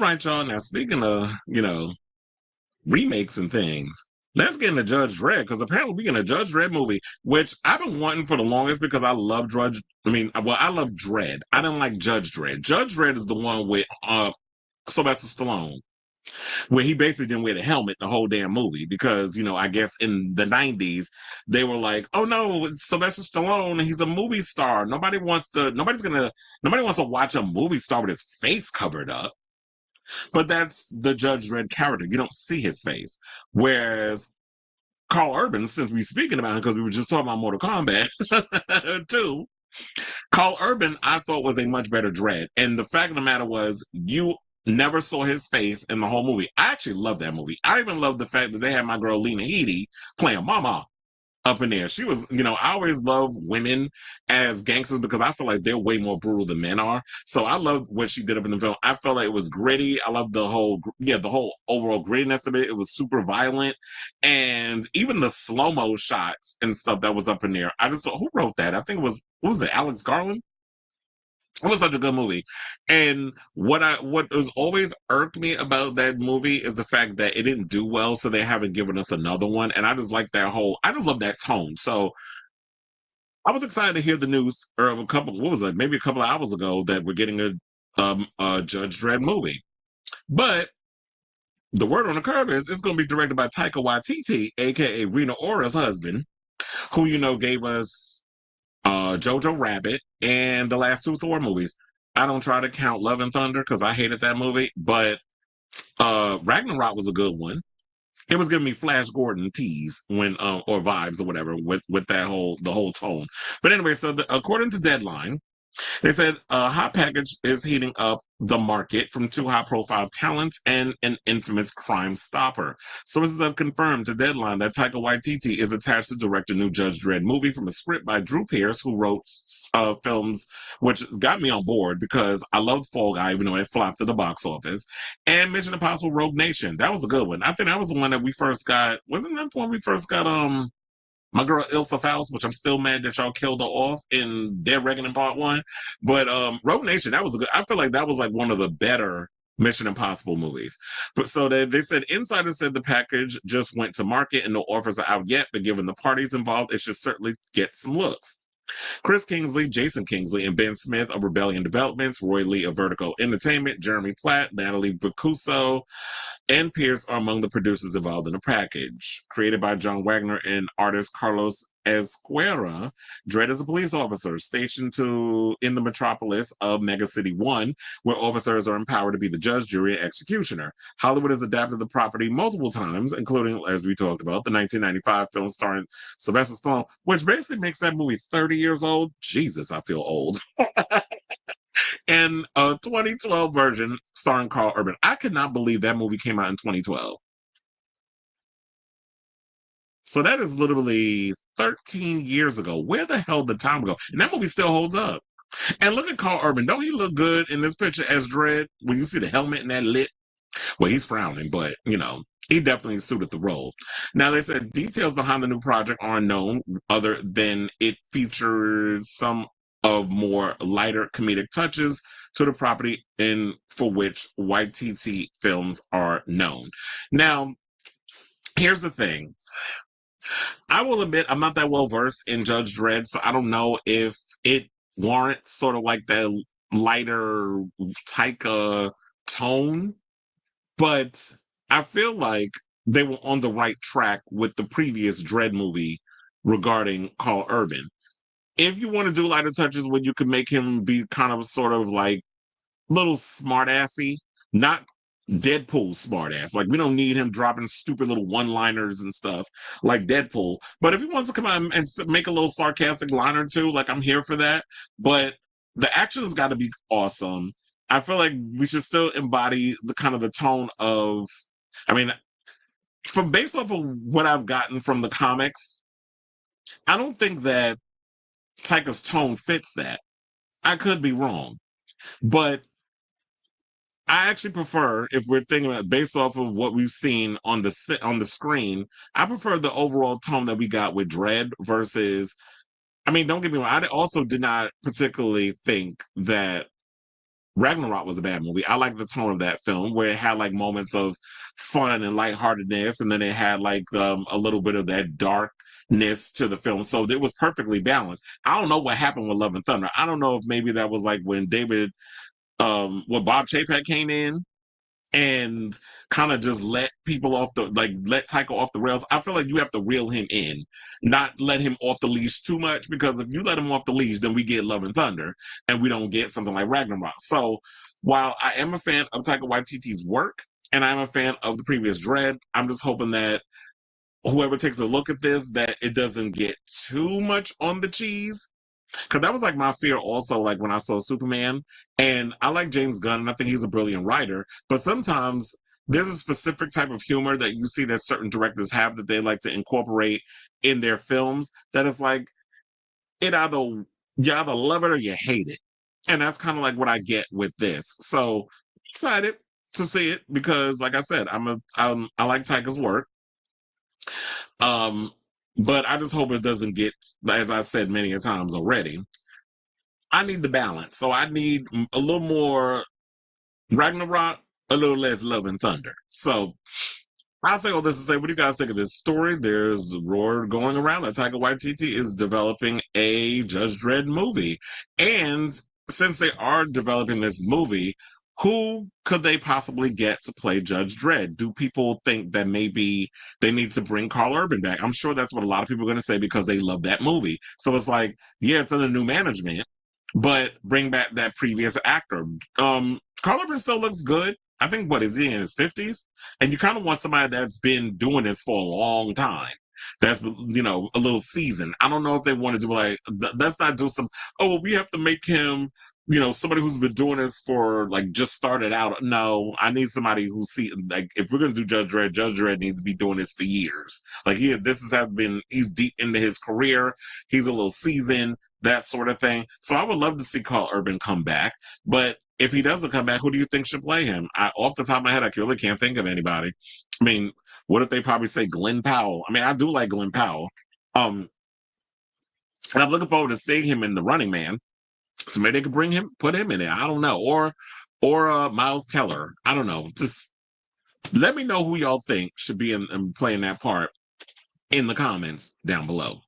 Right, y'all. Now, speaking of, remakes and things, let's get into Judge Dredd because apparently we're getting a Judge Dredd movie, which I've been wanting for the longest because I love Drudge. I love Dredd. I didn't like Judge Dredd. Judge Dredd is the one with Sylvester Stallone, where he basically didn't wear the helmet the whole damn movie because, I guess in the 90s, they were like, oh no, it's Sylvester Stallone, he's a movie star. Nobody wants to watch a movie star with his face covered up. But that's the Judge Dredd character. You don't see his face. Whereas Carl Urban, since we're speaking about him, because we were just talking about Mortal Kombat too, Carl Urban, I thought was a much better Dredd. And the fact of the matter was, you never saw his face in the whole movie. I actually love that movie. I even love the fact that they had my girl Lena Headey playing Mama up in there. She was, I always love women as gangsters because I feel like they're way more brutal than men are. So I love what she did up in the film. I felt like it was gritty. I love the whole overall grittiness of it. It was super violent. And even the slow-mo shots and stuff that was up in there. I just thought, who wrote that? I think it was, what was it, Alex Garland? It was such a good movie. And what has always irked me about that movie is the fact that it didn't do well, so they haven't given us another one. And I just like I just love that tone. So I was excited to hear the news or maybe a couple of hours ago that we're getting a Judge Dredd movie. But the word on the curve is it's going to be directed by Taika Waititi, aka Rena Ora's husband, who gave us Jojo Rabbit and the last two Thor movies. I don't try to count Love and Thunder because I hated that movie, but Ragnarok was a good one. It was giving me Flash Gordon tease when or vibes or whatever with the whole tone. But anyway, so according to Deadline, they said a hot package is heating up the market from two high-profile talents and an infamous Crime Stopper. Sources have confirmed to Deadline that Taika Waititi is attached to direct a new Judge Dredd movie from a script by Drew Pearce, who wrote films, which got me on board because I loved Fall Guy, even though it flopped at the box office, and Mission Impossible Rogue Nation. That was a good one. I think that was the one that we first got. Wasn't that the one we first got? My girl Ilsa Faust, which I'm still mad that y'all killed her off in Dead Reckoning Part 1. But Rogue Nation, that was a good, I feel like that was like one of the better Mission Impossible movies. But so they said, insiders said the package just went to market and no offers are out yet, but given the parties involved, it should certainly get some looks. Chris Kingsley, Jason Kingsley, and Ben Smith of Rebellion Developments, Roy Lee of Vertigo Entertainment, Jeremy Platt, Natalie Vicuso, and Pierce are among the producers involved in the package. Created by John Wagner and artist Carlos Esquerra, Dredd is a police officer stationed in the metropolis of Mega City 1, where officers are empowered to be the judge, jury, and executioner. Hollywood has adapted the property multiple times, including, as we talked about, the 1995 film starring Sylvester Stallone, which basically makes that movie 30 years old. Jesus, I feel old. And a 2012 version starring Carl Urban. I could not believe that movie came out in 2012. So that is literally 13 years ago. Where the hell did time go? And that movie still holds up. And look at Carl Urban. Don't he look good in this picture as Dredd? When you see the helmet and that lit. Well, he's frowning, but he definitely suited the role. Now they said details behind the new project are unknown, other than it featured some of more lighter comedic touches to the property and for which YTT films are known. Now, here's the thing. I will admit I'm not that well versed in Judge Dredd, so I don't know if it warrants sort of like that lighter Taika tone, but I feel like they were on the right track with the previous Dredd movie regarding Carl Urban. If you want to do lighter touches where you can make him be kind of sort of like little smartassy, not Deadpool smartass. Like we don't need him dropping stupid little one-liners and stuff like Deadpool. But if he wants to come out and make a little sarcastic line or two, like I'm here for that. But the action has got to be awesome. I feel like we should still embody the kind of the tone of, I mean, from based off of what I've gotten from the comics, I don't think that Taika's tone fits that. I could be wrong, but I actually prefer, if we're thinking about based off of what we've seen on the screen, I prefer the overall tone that we got with Dredd versus. I mean, don't get me wrong. I also did not particularly think that Ragnarok was a bad movie. I like the tone of that film where it had like moments of fun and lightheartedness, and then it had like a little bit of that darkness to the film. So it was perfectly balanced. I don't know what happened with Love and Thunder. I don't know if maybe that was like when when Bob Chapek came in and kind of just let people off the let Taika off the rails. I feel like you have to reel him in, not let him off the leash too much, because if you let him off the leash, then we get Love and Thunder and we don't get something like Ragnarok. So while I am a fan of Taika Waititi's work and I'm a fan of the previous Dredd, I'm just hoping that whoever takes a look at this, that it doesn't get too much on the cheese, because that was like my fear also, like when I saw Superman. And I like James Gunn and I think he's a brilliant writer, but sometimes there's a specific type of humor that you see that certain directors have that they like to incorporate in their films, that is like, it either you either love it or you hate it. And that's kind of like what I get with this. So excited to see it because like I said, I like Tyga's work. um but I just hope it doesn't get, as I said many a times already, I need the balance. So I need a little more Ragnarok, a little less Love and Thunder. So I'll say all this to say, what do you guys think of this story? There's a roar going around that Taika Waititi is developing a Judge Dredd movie. And since they are developing this movie, who could they possibly get to play Judge Dredd? Do people think that maybe they need to bring Carl Urban back? I'm sure that's what a lot of people are going to say because they love that movie. So it's like, yeah, it's under new management, but bring back that previous actor. Carl Urban still looks good. I think, what is he, in his 50s? And you kind of want somebody that's been doing this for a long time. That's, a little seasoned. I don't know if they want to do like, let's not do some, oh, we have to make him, somebody who's been doing this for like just started out. No, I need somebody who's like, if we're going to do Judge Dredd needs to be doing this for years. Like he's deep into his career. He's a little seasoned, that sort of thing. So I would love to see Carl Urban come back, but if he doesn't come back, who do you think should play him? Off the top of my head, I really can't think of anybody. I mean, what if they probably say Glenn Powell? I mean, I do like Glenn Powell. And I'm looking forward to seeing him in The Running Man. So maybe they could put him in there. I don't know. Or Miles Teller. I don't know. Just let me know who y'all think should be in playing that part in the comments down below.